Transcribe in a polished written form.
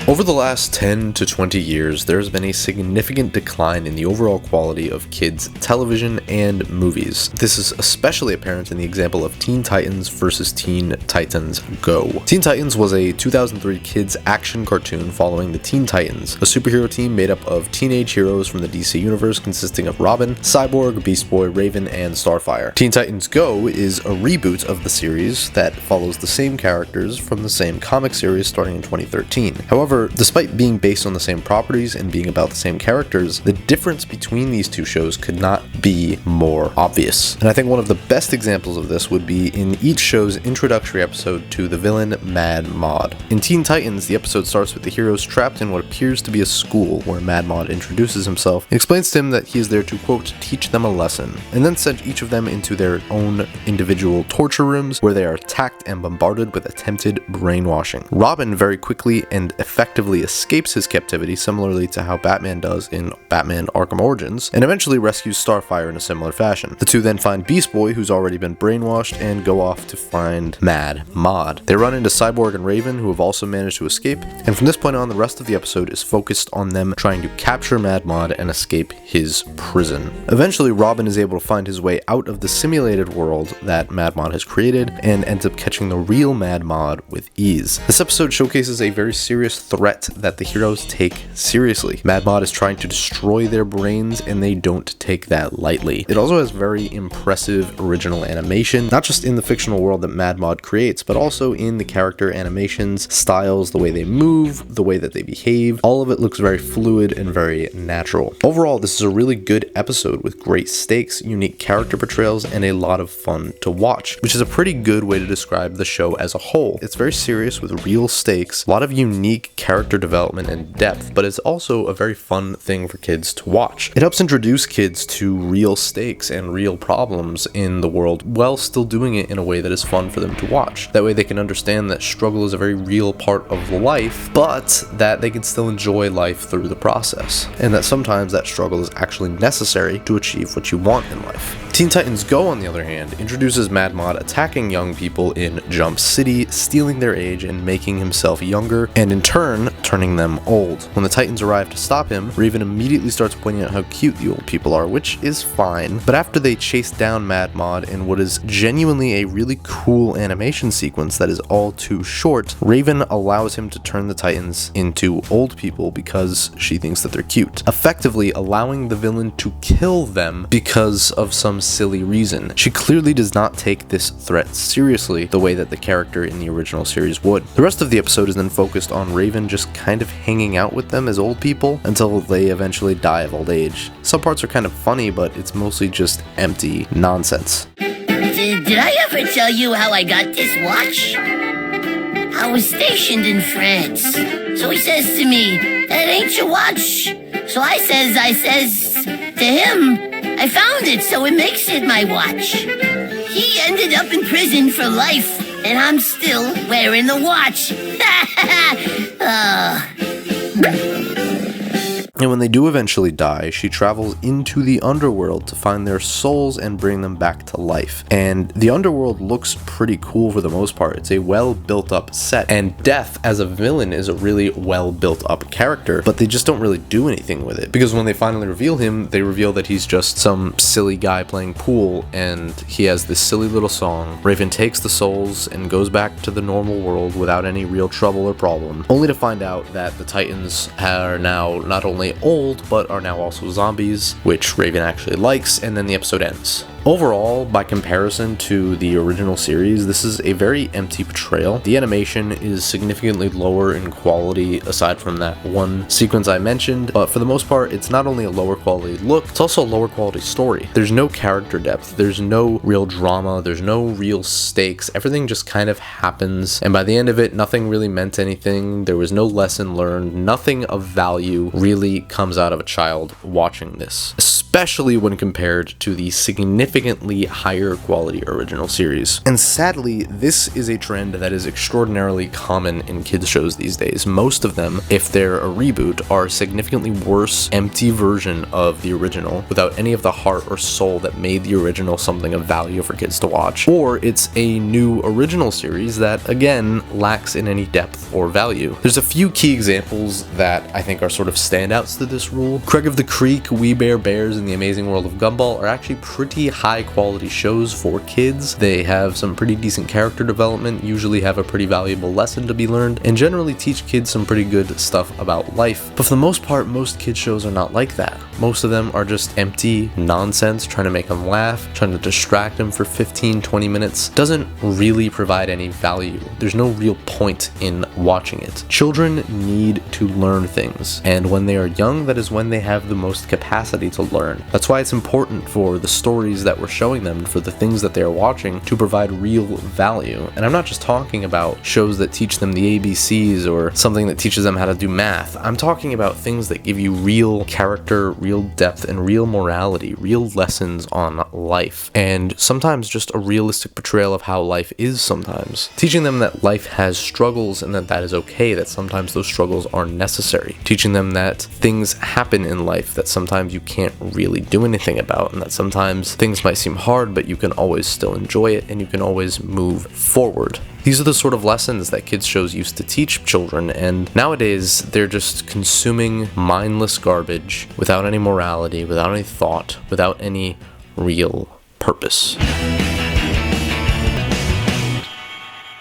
Over the last 10 to 20 years, there has been a significant decline in the overall quality of kids' television and movies. This is especially apparent in the example of Teen Titans vs. Teen Titans Go. Teen Titans was a 2003 kids action cartoon following the Teen Titans, a superhero team made up of teenage heroes from the DC universe consisting of Robin, Cyborg, Beast Boy, Raven, and Starfire. Teen Titans Go is a reboot of the series that follows the same characters from the same comic series starting in 2013. However, despite being based on the same properties and being about the same characters, the difference between these two shows could not be more obvious. And I think one of the best examples of this would be in each show's introductory episode to the villain Mad Mod. In Teen Titans, the episode starts with the heroes trapped in what appears to be a school where Mad Mod introduces himself and explains to him that he is there to, quote, teach them a lesson, and then send each of them into their own individual torture rooms where they are attacked and bombarded with attempted brainwashing. Robin very quickly and effectively escapes his captivity, similarly to how Batman does in Batman Arkham Origins, and eventually rescues Starfire in a similar fashion. The two then find Beast Boy, who's already been brainwashed, and go off to find Mad Mod. They run into Cyborg and Raven, who have also managed to escape, and from this point on, the rest of the episode is focused on them trying to capture Mad Mod and escape his prison. Eventually, Robin is able to find his way out of the simulated world that Mad Mod has created, and ends up catching the real Mad Mod with ease. This episode showcases a very serious threat that the heroes take seriously. Mad Mod is trying to destroy their brains, and they don't take that lightly. It also has very impressive original animation, not just in the fictional world that Mad Mod creates, but also in the character animations, styles, the way they move, the way that they behave. All of it looks very fluid and very natural. Overall, this is a really good episode with great stakes, unique character portrayals, and a lot of fun to watch, which is a pretty good way to describe the show as a whole. It's very serious with real stakes, a lot of unique character development and depth, but it's also a very fun thing for kids to watch. It helps introduce kids to real stakes and real problems in the world while still doing it in a way that is fun for them to watch. That way they can understand that struggle is a very real part of life, but that they can still enjoy life through the process, and that sometimes that struggle is actually necessary to achieve what you want in life. Teen Titans Go, on the other hand, introduces Mad Mod attacking young people in Jump City, stealing their age and making himself younger, and in turn, turning them old. When the Titans arrive to stop him, Raven immediately starts pointing out how cute the old people are, which is fine, but after they chase down Mad Mod in what is genuinely a really cool animation sequence that is all too short, Raven allows him to turn the Titans into old people because she thinks that they're cute, effectively allowing the villain to kill them because of some silly reason. She clearly does not take this threat seriously the way that the character in the original series would. The rest of the episode is then focused on Raven just kind of hanging out with them as old people until they eventually die of old age. Some parts are kind of funny, but it's mostly just empty nonsense. Did I ever tell you how I got this watch? I was stationed in France. So he says to me, that ain't your watch. So I says to him, I found it, so it makes it my watch. He ended up in prison for life, and I'm still wearing the watch. And when they do eventually die, she travels into the underworld to find their souls and bring them back to life. And the underworld looks pretty cool for the most part. It's a well built up set, and Death as a villain is a really well built up character, but they just don't really do anything with it, because when they finally reveal him, they reveal that he's just some silly guy playing pool, and he has this silly little song. Raven takes the souls and goes back to the normal world without any real trouble or problem, only to find out that the Titans are now not only old, but are now also zombies, which Raven actually likes, and then the episode ends. Overall, by comparison to the original series, this is a very empty portrayal. The animation is significantly lower in quality aside from that one sequence I mentioned, but for the most part, it's not only a lower quality look, it's also a lower quality story. There's no character depth, there's no real drama, there's no real stakes, everything just kind of happens, and by the end of it, nothing really meant anything, there was no lesson learned, nothing of value really comes out of a child watching this. especially when compared to the significantly higher quality original series. And sadly, this is a trend that is extraordinarily common in kids shows these days. Most of them, if they're a reboot, are a significantly worse, empty version of the original without any of the heart or soul that made the original something of value for kids to watch. Or it's a new original series that, again, lacks in any depth or value. There's a few key examples that I think are sort of standouts to this rule. Craig of the Creek, We Bare Bears, and The Amazing World of Gumball are actually pretty high quality shows for kids. They have some pretty decent character development, usually have a pretty valuable lesson to be learned, and generally teach kids some pretty good stuff about life. But for the most part, most kids shows are not like that. Most of them are just empty nonsense, trying to make them laugh, trying to distract them for 15-20 minutes. Doesn't really provide any value. There's no real point in watching it. Children need to learn things, and when they are young, that is when they have the most capacity to learn. That's why it's important for the stories that we're showing them, for the things that they are watching, to provide real value. And I'm not just talking about shows that teach them the ABCs or something that teaches them how to do math. I'm talking about things that give you real character, real depth, and real morality, real lessons on life, and sometimes just a realistic portrayal of how life is sometimes. Teaching them that life has struggles and that is okay, that sometimes those struggles are necessary. Teaching them that things happen in life that sometimes you can't really do anything about, and that sometimes things might seem hard, but you can always still enjoy it and you can always move forward. These are the sort of lessons that kids shows used to teach children, and nowadays they're just consuming mindless garbage without any morality, without any thought, without any real purpose.